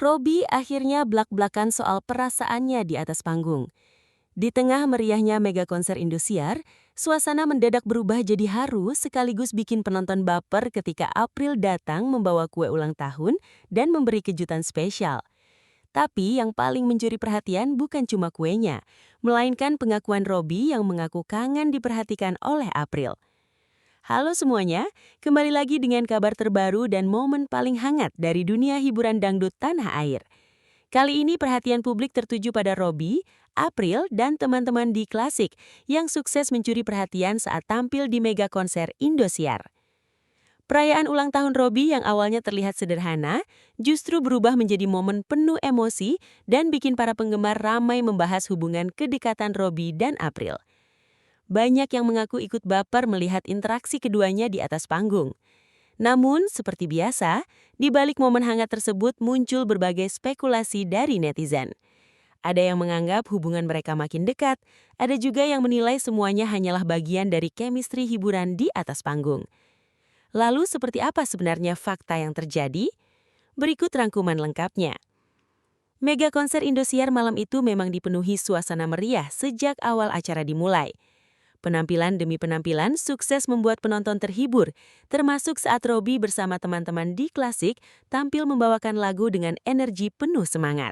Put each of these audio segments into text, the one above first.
Robby akhirnya blak-blakan soal perasaannya di atas panggung. Di tengah meriahnya mega konser Indosiar, suasana mendadak berubah jadi haru sekaligus bikin penonton baper ketika April datang membawa kue ulang tahun dan memberi kejutan spesial. Tapi yang paling mencuri perhatian bukan cuma kuenya, melainkan pengakuan Robby yang mengaku kangen diperhatikan oleh April. Halo semuanya, kembali lagi dengan kabar terbaru dan momen paling hangat dari dunia hiburan dangdut tanah air. Kali ini perhatian publik tertuju pada Robby, April, dan teman-teman di Klasik yang sukses mencuri perhatian saat tampil di mega konser Indosiar. Perayaan ulang tahun Robby yang awalnya terlihat sederhana, justru berubah menjadi momen penuh emosi dan bikin para penggemar ramai membahas hubungan kedekatan Robby dan April. Banyak yang mengaku ikut baper melihat interaksi keduanya di atas panggung. Namun, seperti biasa, di balik momen hangat tersebut muncul berbagai spekulasi dari netizen. Ada yang menganggap hubungan mereka makin dekat, ada juga yang menilai semuanya hanyalah bagian dari chemistry hiburan di atas panggung. Lalu, seperti apa sebenarnya fakta yang terjadi? Berikut rangkuman lengkapnya. Mega konser Indosiar malam itu memang dipenuhi suasana meriah sejak awal acara dimulai. Penampilan demi penampilan sukses membuat penonton terhibur, termasuk saat Robby bersama teman-teman di Klasik tampil membawakan lagu dengan energi penuh semangat.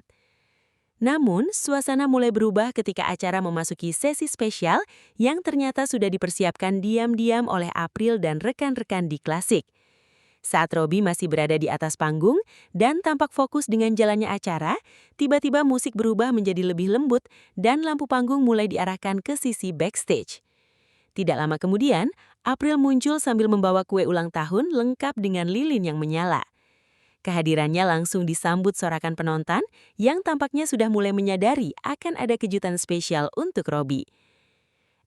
Namun, suasana mulai berubah ketika acara memasuki sesi spesial yang ternyata sudah dipersiapkan diam-diam oleh April dan rekan-rekan di Klasik. Saat Robby masih berada di atas panggung dan tampak fokus dengan jalannya acara, tiba-tiba musik berubah menjadi lebih lembut dan lampu panggung mulai diarahkan ke sisi backstage. Tidak lama kemudian, April muncul sambil membawa kue ulang tahun lengkap dengan lilin yang menyala. Kehadirannya langsung disambut sorakan penonton yang tampaknya sudah mulai menyadari akan ada kejutan spesial untuk Robby.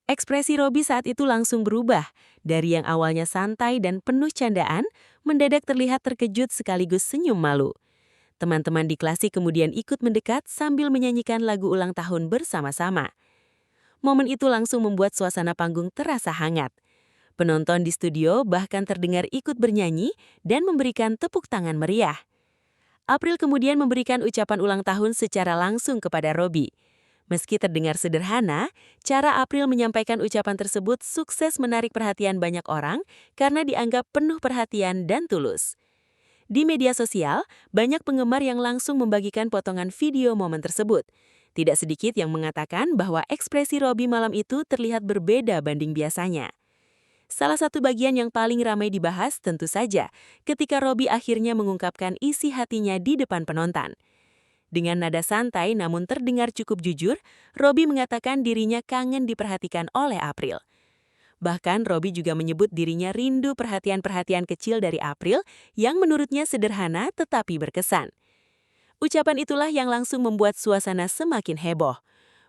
Ekspresi Robby saat itu langsung berubah, dari yang awalnya santai dan penuh candaan, mendadak terlihat terkejut sekaligus senyum malu. Teman-teman di Klasik kemudian ikut mendekat sambil menyanyikan lagu ulang tahun bersama-sama. Momen itu langsung membuat suasana panggung terasa hangat. Penonton di studio bahkan terdengar ikut bernyanyi dan memberikan tepuk tangan meriah. April kemudian memberikan ucapan ulang tahun secara langsung kepada Robby. Meski terdengar sederhana, cara April menyampaikan ucapan tersebut sukses menarik perhatian banyak orang karena dianggap penuh perhatian dan tulus. Di media sosial, banyak penggemar yang langsung membagikan potongan video momen tersebut. Tidak sedikit yang mengatakan bahwa ekspresi Robby malam itu terlihat berbeda banding biasanya. Salah satu bagian yang paling ramai dibahas tentu saja ketika Robby akhirnya mengungkapkan isi hatinya di depan penonton. Dengan nada santai namun terdengar cukup jujur, Robby mengatakan dirinya kangen diperhatikan oleh April. Bahkan Robby juga menyebut dirinya rindu perhatian-perhatian kecil dari April yang menurutnya sederhana tetapi berkesan. Ucapan itulah yang langsung membuat suasana semakin heboh.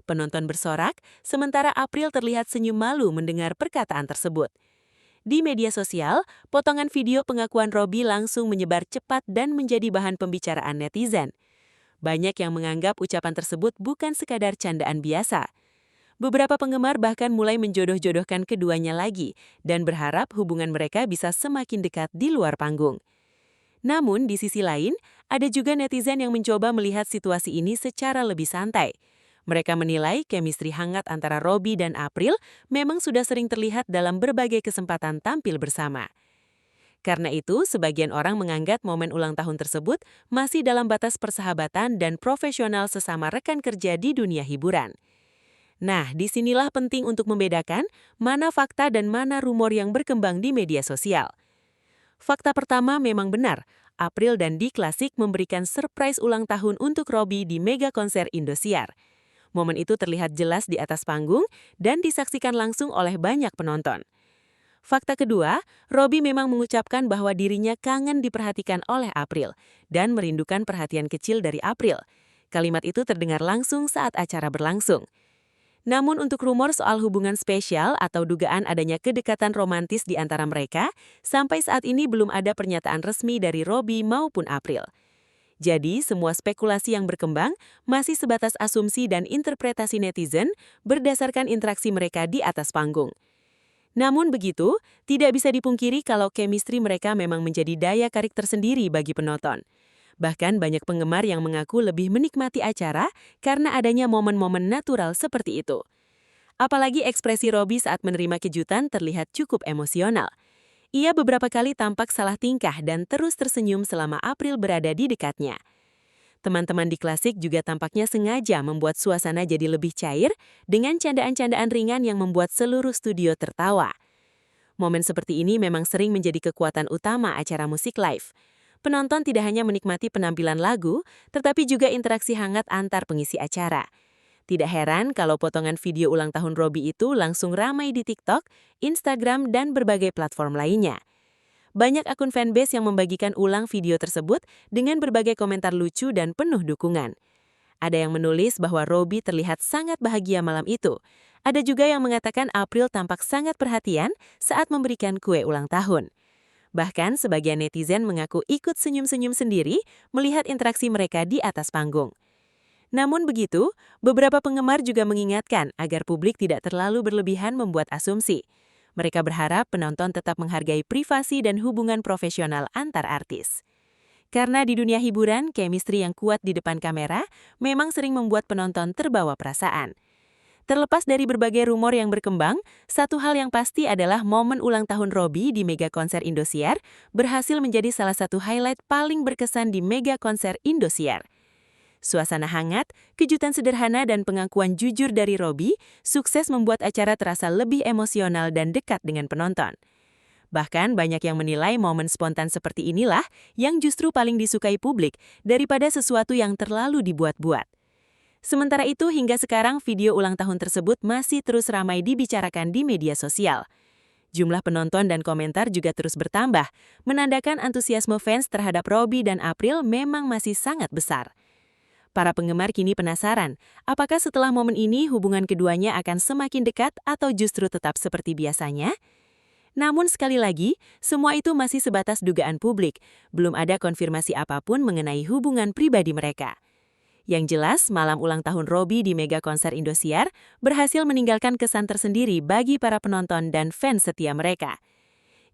Penonton bersorak, sementara April terlihat senyum malu mendengar perkataan tersebut. Di media sosial, potongan video pengakuan Robby langsung menyebar cepat dan menjadi bahan pembicaraan netizen. Banyak yang menganggap ucapan tersebut bukan sekadar candaan biasa. Beberapa penggemar bahkan mulai menjodoh-jodohkan keduanya lagi dan berharap hubungan mereka bisa semakin dekat di luar panggung. Namun, di sisi lain, ada juga netizen yang mencoba melihat situasi ini secara lebih santai. Mereka menilai chemistry hangat antara Robby dan April memang sudah sering terlihat dalam berbagai kesempatan tampil bersama. Karena itu, sebagian orang menganggap momen ulang tahun tersebut masih dalam batas persahabatan dan profesional sesama rekan kerja di dunia hiburan. Nah, disinilah penting untuk membedakan mana fakta dan mana rumor yang berkembang di media sosial. Fakta pertama memang benar, April dan di Klasik memberikan surprise ulang tahun untuk Robby di mega konser Indosiar. Momen itu terlihat jelas di atas panggung dan disaksikan langsung oleh banyak penonton. Fakta kedua, Robby memang mengucapkan bahwa dirinya kangen diperhatikan oleh April dan merindukan perhatian kecil dari April. Kalimat itu terdengar langsung saat acara berlangsung. Namun untuk rumor soal hubungan spesial atau dugaan adanya kedekatan romantis di antara mereka, sampai saat ini belum ada pernyataan resmi dari Robby maupun April. Jadi, semua spekulasi yang berkembang masih sebatas asumsi dan interpretasi netizen berdasarkan interaksi mereka di atas panggung. Namun begitu, tidak bisa dipungkiri kalau chemistry mereka memang menjadi daya tarik tersendiri bagi penonton. Bahkan banyak penggemar yang mengaku lebih menikmati acara karena adanya momen-momen natural seperti itu. Apalagi ekspresi Robby saat menerima kejutan terlihat cukup emosional. Ia beberapa kali tampak salah tingkah dan terus tersenyum selama April berada di dekatnya. Teman-teman di Klasik juga tampaknya sengaja membuat suasana jadi lebih cair dengan candaan-candaan ringan yang membuat seluruh studio tertawa. Momen seperti ini memang sering menjadi kekuatan utama acara musik live. Penonton tidak hanya menikmati penampilan lagu, tetapi juga interaksi hangat antar pengisi acara. Tidak heran kalau potongan video ulang tahun Robby itu langsung ramai di TikTok, Instagram, dan berbagai platform lainnya. Banyak akun fanbase yang membagikan ulang video tersebut dengan berbagai komentar lucu dan penuh dukungan. Ada yang menulis bahwa Robby terlihat sangat bahagia malam itu. Ada juga yang mengatakan April tampak sangat perhatian saat memberikan kue ulang tahun. Bahkan sebagian netizen mengaku ikut senyum-senyum sendiri melihat interaksi mereka di atas panggung. Namun begitu, beberapa penggemar juga mengingatkan agar publik tidak terlalu berlebihan membuat asumsi. Mereka berharap penonton tetap menghargai privasi dan hubungan profesional antar artis. Karena di dunia hiburan, chemistry yang kuat di depan kamera memang sering membuat penonton terbawa perasaan. Terlepas dari berbagai rumor yang berkembang, satu hal yang pasti adalah momen ulang tahun Robby di Mega Konser Indosiar berhasil menjadi salah satu highlight paling berkesan di Mega Konser Indosiar. Suasana hangat, kejutan sederhana, dan pengakuan jujur dari Robby sukses membuat acara terasa lebih emosional dan dekat dengan penonton. Bahkan banyak yang menilai momen spontan seperti inilah yang justru paling disukai publik daripada sesuatu yang terlalu dibuat-buat. Sementara itu, hingga sekarang video ulang tahun tersebut masih terus ramai dibicarakan di media sosial. Jumlah penonton dan komentar juga terus bertambah, menandakan antusiasme fans terhadap Robby dan April memang masih sangat besar. Para penggemar kini penasaran, apakah setelah momen ini hubungan keduanya akan semakin dekat atau justru tetap seperti biasanya? Namun sekali lagi, semua itu masih sebatas dugaan publik, belum ada konfirmasi apapun mengenai hubungan pribadi mereka. Yang jelas, malam ulang tahun Robby di Mega Konser Indosiar berhasil meninggalkan kesan tersendiri bagi para penonton dan fans setia mereka.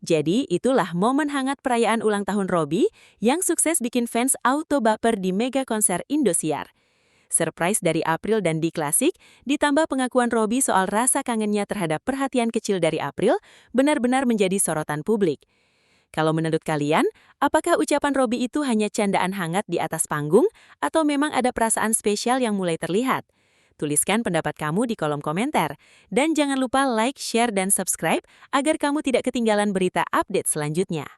Jadi, itulah momen hangat perayaan ulang tahun Robby yang sukses bikin fans auto baper di Mega Konser Indosiar. Surprise dari April dan di Klasik, ditambah pengakuan Robby soal rasa kangennya terhadap perhatian kecil dari April, benar-benar menjadi sorotan publik. Kalau menurut kalian, apakah ucapan Robby itu hanya candaan hangat di atas panggung, atau memang ada perasaan spesial yang mulai terlihat? Tuliskan pendapat kamu di kolom komentar. Dan jangan lupa like, share, dan subscribe agar kamu tidak ketinggalan berita update selanjutnya.